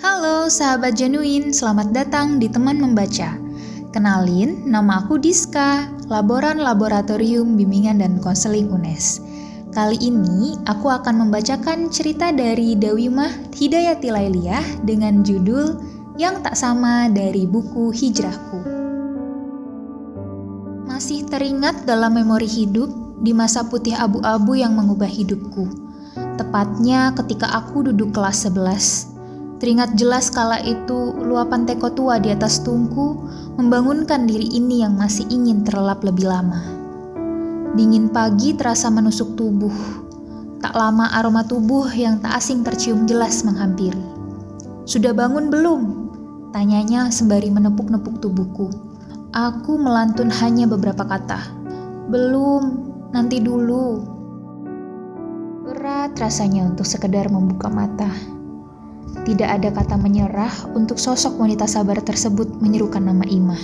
Halo sahabat genuin, selamat datang di Teman Membaca. Kenalin, nama aku Diska, Laboran Laboratorium Bimbingan dan Konseling UNES. Kali ini aku akan membacakan cerita dari Dawimah Hidayati Lailiyah dengan judul Yang Tak Sama dari buku Hijrahku. Masih teringat dalam memori hidup di masa putih abu-abu yang mengubah hidupku. Tepatnya ketika aku duduk kelas 11. Teringat jelas kala itu luapan teko tua di atas tungku membangunkan diri ini yang masih ingin terlelap lebih lama. Dingin pagi terasa menusuk tubuh. Tak lama aroma tubuh yang tak asing tercium jelas menghampiri. "Sudah bangun belum?" tanyanya sembari menepuk-nepuk tubuhku. Aku melantun hanya beberapa kata. "Belum, nanti dulu." Berat rasanya untuk sekedar membuka mata. Tidak ada kata menyerah untuk sosok wanita sabar tersebut menyerukan nama Imah.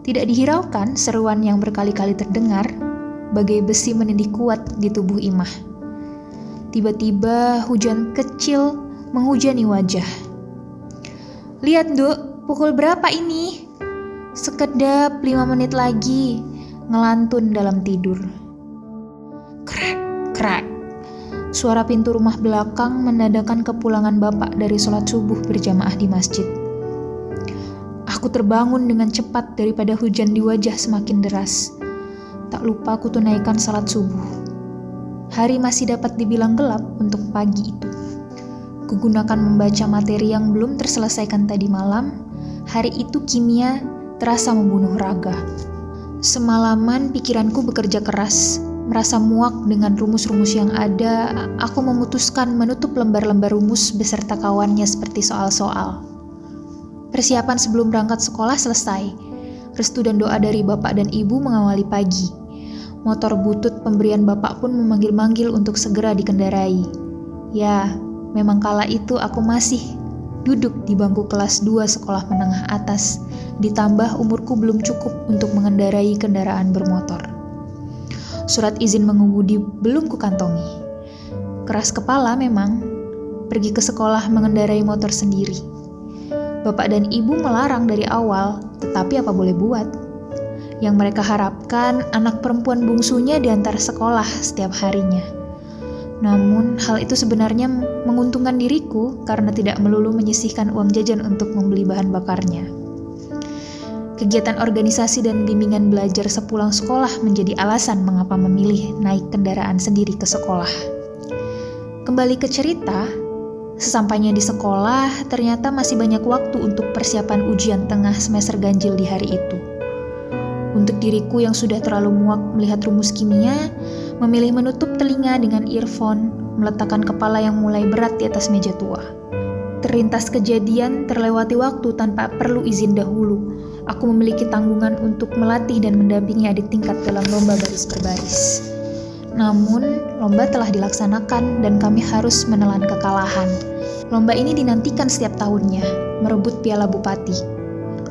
Tidak dihiraukan seruan yang berkali-kali terdengar, bagai besi menindih kuat di tubuh Imah. Tiba-tiba hujan kecil menghujani wajah. "Lihat, Nduk, pukul berapa ini?" "Sekedap 5 menit lagi," ngelantun dalam tidur. Krek, krek. Suara pintu rumah belakang menandakan kepulangan bapak dari sholat subuh berjamaah di masjid. Aku terbangun dengan cepat daripada hujan di wajah semakin deras. Tak lupa aku tunaikan sholat subuh. Hari masih dapat dibilang gelap untuk pagi itu. Kugunakan membaca materi yang belum terselesaikan tadi malam. Hari itu kimia terasa membunuh raga. Semalaman pikiranku bekerja keras. Merasa muak dengan rumus-rumus yang ada, aku memutuskan menutup lembar-lembar rumus beserta kawannya seperti soal-soal. Persiapan sebelum berangkat sekolah selesai. Restu dan doa dari bapak dan ibu mengawali pagi. Motor butut pemberian bapak pun memanggil-manggil untuk segera dikendarai. Ya, memang kala itu aku masih duduk di bangku kelas 2 sekolah menengah atas, ditambah umurku belum cukup untuk mengendarai kendaraan bermotor. Surat izin mengemudi belum kukantongi. Keras kepala memang, pergi ke sekolah mengendarai motor sendiri. Bapak dan ibu melarang dari awal, tetapi apa boleh buat. Yang mereka harapkan anak perempuan bungsunya diantar sekolah setiap harinya. Namun hal itu sebenarnya menguntungkan diriku karena tidak melulu menyisihkan uang jajan untuk membeli bahan bakarnya. Kegiatan organisasi dan bimbingan belajar sepulang sekolah menjadi alasan mengapa memilih naik kendaraan sendiri ke sekolah. Kembali ke cerita, sesampainya di sekolah, ternyata masih banyak waktu untuk persiapan ujian tengah semester ganjil di hari itu. Untuk diriku yang sudah terlalu muak melihat rumus kimia, memilih menutup telinga dengan earphone, meletakkan kepala yang mulai berat di atas meja tua. Terlintas kejadian terlewati waktu tanpa perlu izin dahulu. Aku memiliki tanggungan untuk melatih dan mendampingi adik tingkat dalam lomba baris berbaris. Namun, lomba telah dilaksanakan dan kami harus menelan kekalahan. Lomba ini dinantikan setiap tahunnya, merebut piala bupati.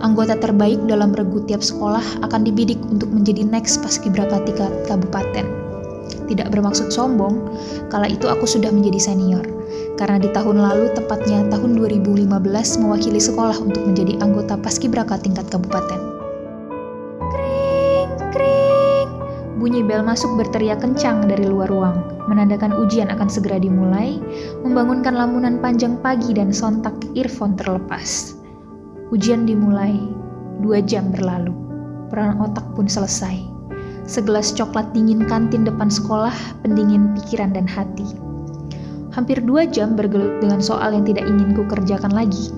Anggota terbaik dalam regu tiap sekolah akan dibidik untuk menjadi next paskibraka tingkat kabupaten. Tidak bermaksud sombong, kala itu aku sudah menjadi senior. Karena di tahun lalu, tepatnya tahun 2015, mewakili sekolah untuk menjadi anggota paskibraka tingkat kabupaten. Kring, kring. Bunyi bel masuk berteriak kencang dari luar ruang, menandakan ujian akan segera dimulai, membangunkan lamunan panjang pagi dan sontak earphone terlepas. Ujian dimulai, 2 jam berlalu, peran otak pun selesai. Segelas coklat dingin kantin depan sekolah, pendingin pikiran dan hati. Hampir 2 jam bergelut dengan soal yang tidak ingin ku kerjakan lagi.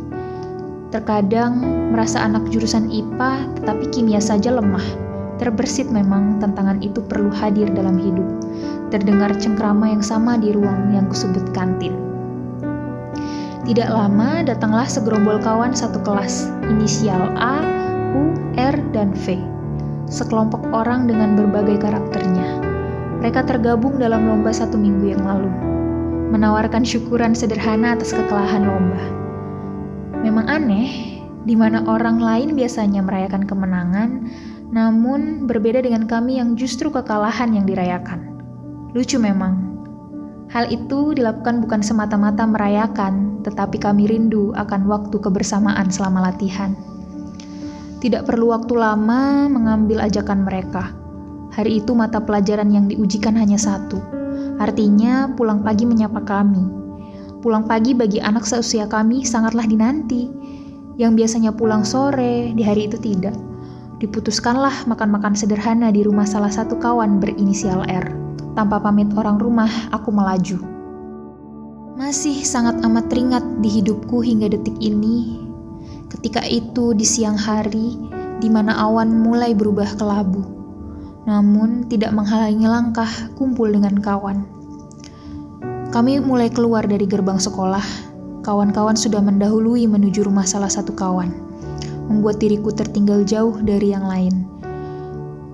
Terkadang merasa anak jurusan IPA, tetapi kimia saja lemah. Terbersit memang tantangan itu perlu hadir dalam hidup. Terdengar cengkrama yang sama di ruang yang kusebut kantin. Tidak lama datanglah segerombol kawan satu kelas, inisial A, U, R, dan V. Sekelompok orang dengan berbagai karakternya. Mereka tergabung dalam lomba 1 minggu yang lalu, menawarkan syukuran sederhana atas kekalahan lomba. Memang aneh, di mana orang lain biasanya merayakan kemenangan, namun berbeda dengan kami yang justru kekalahan yang dirayakan. Lucu memang. Hal itu dilakukan bukan semata-mata merayakan, tetapi kami rindu akan waktu kebersamaan selama latihan. Tidak perlu waktu lama mengambil ajakan mereka. Hari itu mata pelajaran yang diujikan hanya 1. Artinya pulang pagi menyapa kami. Pulang pagi bagi anak seusia kami sangatlah dinanti. Yang biasanya pulang sore, di hari itu tidak. Diputuskanlah makan-makan sederhana di rumah salah satu kawan berinisial R. Tanpa pamit orang rumah, aku melaju. Masih sangat amat teringat di hidupku hingga detik ini. Ketika itu di siang hari, di mana awan mulai berubah kelabu. Namun tidak menghalangi langkah kumpul dengan kawan. Kami mulai keluar dari gerbang sekolah. Kawan-kawan sudah mendahului menuju rumah salah satu kawan. Membuat diriku tertinggal jauh dari yang lain.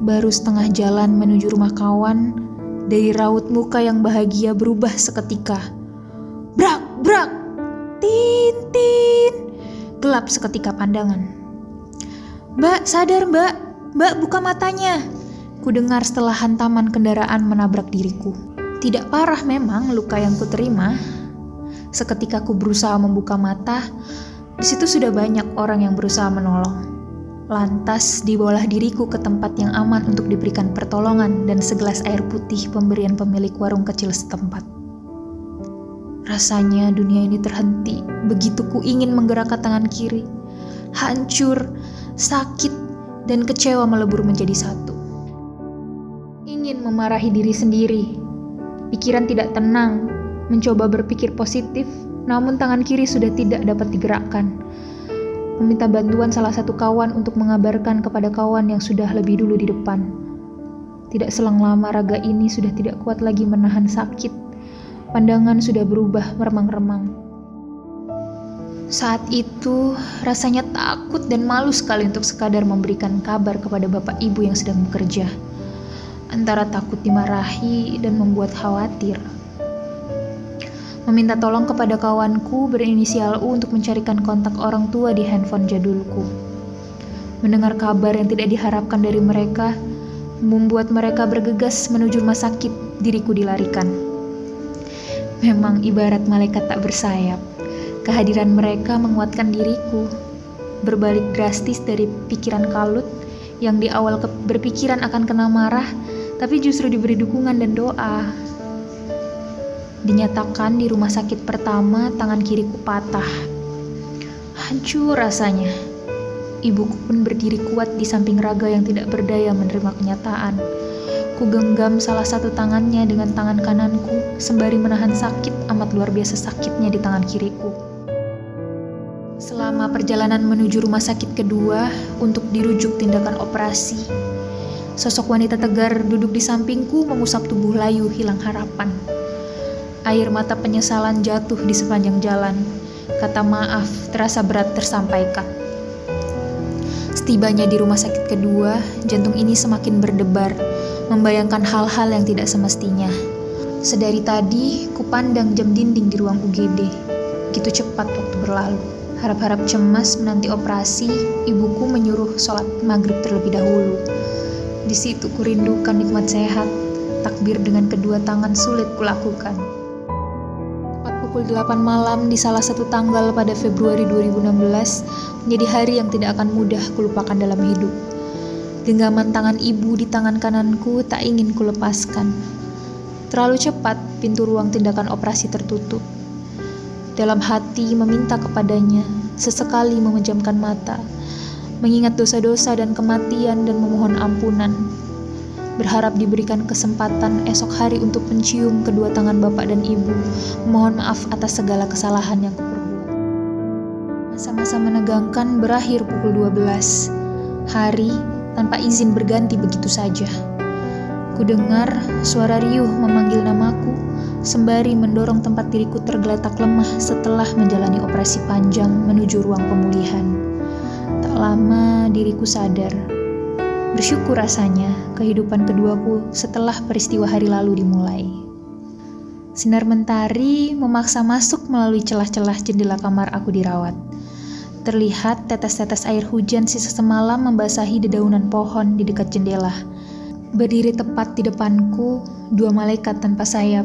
Baru setengah jalan menuju rumah kawan, dari raut muka yang bahagia berubah seketika. Brak, brak, tin, tin. Gelap seketika pandangan. Mbak, sadar mbak. Mbak, buka matanya. Ku dengar setelah hantaman kendaraan menabrak diriku. Tidak parah memang luka yang kuterima. Seketika ku berusaha membuka mata, di situ sudah banyak orang yang berusaha menolong. Lantas dibawalah diriku ke tempat yang aman untuk diberikan pertolongan dan segelas air putih pemberian pemilik warung kecil setempat. Rasanya dunia ini terhenti begitu ku ingin menggerakkan tangan kiri. Hancur, sakit, dan kecewa melebur menjadi satu. Ingin memarahi diri sendiri. Pikiran tidak tenang, mencoba berpikir positif, namun tangan kiri sudah tidak dapat digerakkan. Meminta bantuan salah satu kawan untuk mengabarkan kepada kawan yang sudah lebih dulu di depan. Tidak selang lama raga ini sudah tidak kuat lagi menahan sakit. Pandangan sudah berubah meremang-remang. Saat itu rasanya takut dan malu sekali untuk sekadar memberikan kabar kepada bapak ibu yang sedang bekerja. Antara takut dimarahi dan membuat khawatir. Meminta tolong kepada kawanku berinisial U untuk mencarikan kontak orang tua di handphone jadulku. Mendengar kabar yang tidak diharapkan dari mereka, membuat mereka bergegas menuju rumah sakit, diriku dilarikan. Memang ibarat malaikat tak bersayap, kehadiran mereka menguatkan diriku. Berbalik drastis dari pikiran kalut, yang di awal berpikiran akan kena marah, tapi justru diberi dukungan dan doa. Dinyatakan di rumah sakit pertama tangan kiriku patah. Hancur rasanya. Ibuku pun berdiri kuat di samping raga yang tidak berdaya menerima kenyataan. Ku genggam salah satu tangannya dengan tangan kananku sembari menahan sakit amat luar biasa sakitnya di tangan kiriku. Selama perjalanan menuju rumah sakit kedua untuk dirujuk tindakan operasi, sosok wanita tegar duduk di sampingku mengusap tubuh layu hilang harapan. Air mata penyesalan jatuh di sepanjang jalan. Kata maaf terasa berat tersampaikan. Setibanya di rumah sakit kedua, jantung ini semakin berdebar, membayangkan hal-hal yang tidak semestinya. Sedari tadi, kupandang jam dinding di ruang UGD. Begitu cepat waktu berlalu. Harap-harap cemas menanti operasi, ibuku menyuruh sholat maghrib terlebih dahulu. Di situ kurindukan nikmat sehat, takbir dengan kedua tangan sulit kulakukan. Pukul 8 malam di salah satu tanggal pada Februari 2016 menjadi hari yang tidak akan mudah kulupakan dalam hidup. Genggaman tangan ibu di tangan kananku tak ingin kulepaskan. Terlalu cepat pintu ruang tindakan operasi tertutup. Dalam hati meminta kepadanya, sesekali memejamkan mata, mengingat dosa-dosa dan kematian dan memohon ampunan. Berharap diberikan kesempatan esok hari untuk mencium kedua tangan bapak dan ibu, mohon maaf atas segala kesalahan yang kuperbuat. Masa-masa menegangkan berakhir pukul 12. Hari tanpa izin berganti begitu saja. Kudengar suara riuh memanggil namaku, sembari mendorong tempat diriku tergeletak lemah setelah menjalani operasi panjang menuju ruang pemulihan. Tak lama diriku sadar. Bersyukur rasanya kehidupan keduaku setelah peristiwa hari lalu dimulai. Sinar mentari memaksa masuk melalui celah-celah jendela kamar aku dirawat. Terlihat tetes-tetes air hujan sisa semalam membasahi dedaunan pohon di dekat jendela. Berdiri tepat di depanku, dua malaikat tanpa sayap.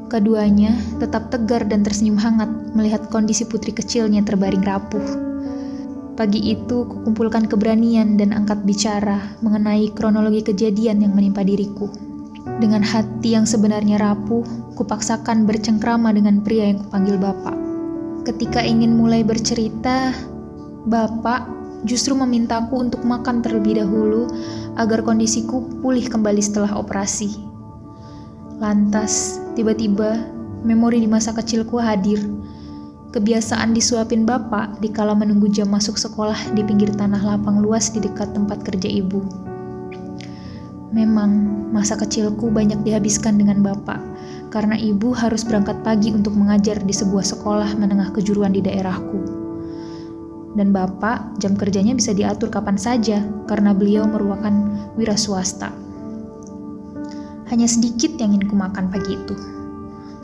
Keduanya tetap tegar dan tersenyum hangat melihat kondisi putri kecilnya terbaring rapuh. Pagi itu kukumpulkan keberanian dan angkat bicara mengenai kronologi kejadian yang menimpa diriku. Dengan hati yang sebenarnya rapuh, kupaksakan bercengkrama dengan pria yang kupanggil Bapak. Ketika ingin mulai bercerita, Bapak justru memintaku untuk makan terlebih dahulu agar kondisiku pulih kembali setelah operasi. Lantas, tiba-tiba, memori di masa kecilku hadir. Kebiasaan disuapin Bapak dikala menunggu jam masuk sekolah di pinggir tanah lapang luas di dekat tempat kerja ibu. Memang, masa kecilku banyak dihabiskan dengan Bapak, karena ibu harus berangkat pagi untuk mengajar di sebuah sekolah menengah kejuruan di daerahku. Dan Bapak, jam kerjanya bisa diatur kapan saja, karena beliau merupakan wira swasta. Hanya sedikit yang ingin kumakan pagi itu.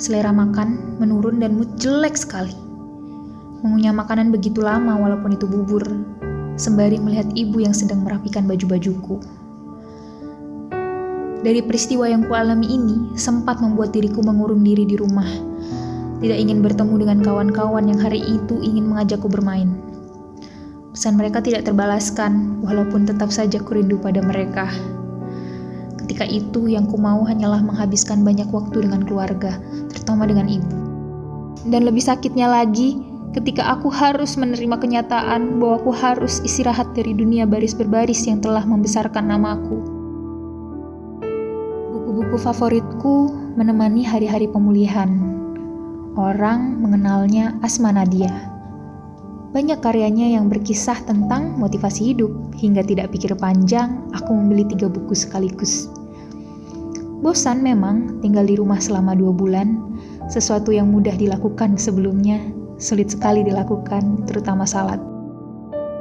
Selera makan menurun dan mood jelek sekali. Mengunyah makanan begitu lama walaupun itu bubur, sembari melihat ibu yang sedang merapikan baju-bajuku. Dari peristiwa yang kualami ini, sempat membuat diriku mengurung diri di rumah. Tidak ingin bertemu dengan kawan-kawan yang hari itu ingin mengajakku bermain. Pesan mereka tidak terbalaskan, walaupun tetap saja kurindu pada mereka. Ketika itu, yang ku mau hanyalah menghabiskan banyak waktu dengan keluarga, terutama dengan ibu. Dan lebih sakitnya lagi, ketika aku harus menerima kenyataan bahwa aku harus istirahat dari dunia baris berbaris yang telah membesarkan namaku. Buku-buku favoritku menemani hari-hari pemulihan. Orang mengenalnya Asma Nadia. Banyak karyanya yang berkisah tentang motivasi hidup, hingga tidak pikir panjang, aku membeli 3 buku sekaligus. Bosan memang tinggal di rumah selama 2 bulan, sesuatu yang mudah dilakukan sebelumnya, sulit sekali dilakukan, terutama salat.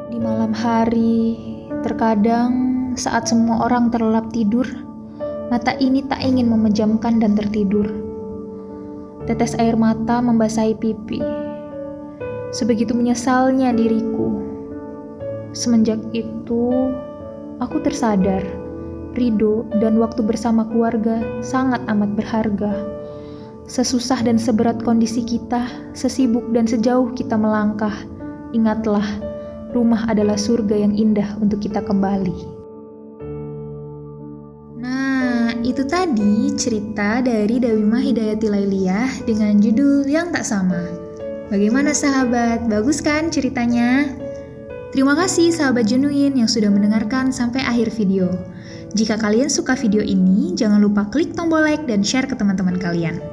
Di malam hari, terkadang saat semua orang terlelap tidur, mata ini tak ingin memejamkan dan tertidur. Tetes air mata membasahi pipi. Sebegitu menyesalnya diriku. Semenjak itu, aku tersadar, ridho dan waktu bersama keluarga sangat amat berharga. Sesusah dan seberat kondisi kita, sesibuk dan sejauh kita melangkah, ingatlah, rumah adalah surga yang indah untuk kita kembali. Itu tadi cerita dari Dawimah Hidayati Lailiyah dengan judul yang tak sama. Bagaimana sahabat? Bagus kan ceritanya? Terima kasih sahabat genuine yang sudah mendengarkan sampai akhir video. Jika kalian suka video ini, jangan lupa klik tombol like dan share ke teman-teman kalian.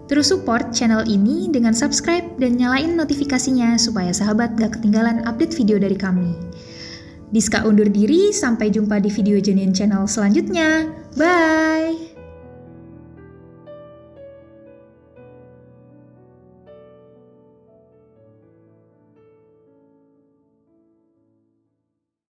Terus support channel ini dengan subscribe dan nyalain notifikasinya supaya sahabat gak ketinggalan update video dari kami. Diska undur diri, sampai jumpa di video Genuine Channel selanjutnya. Bye!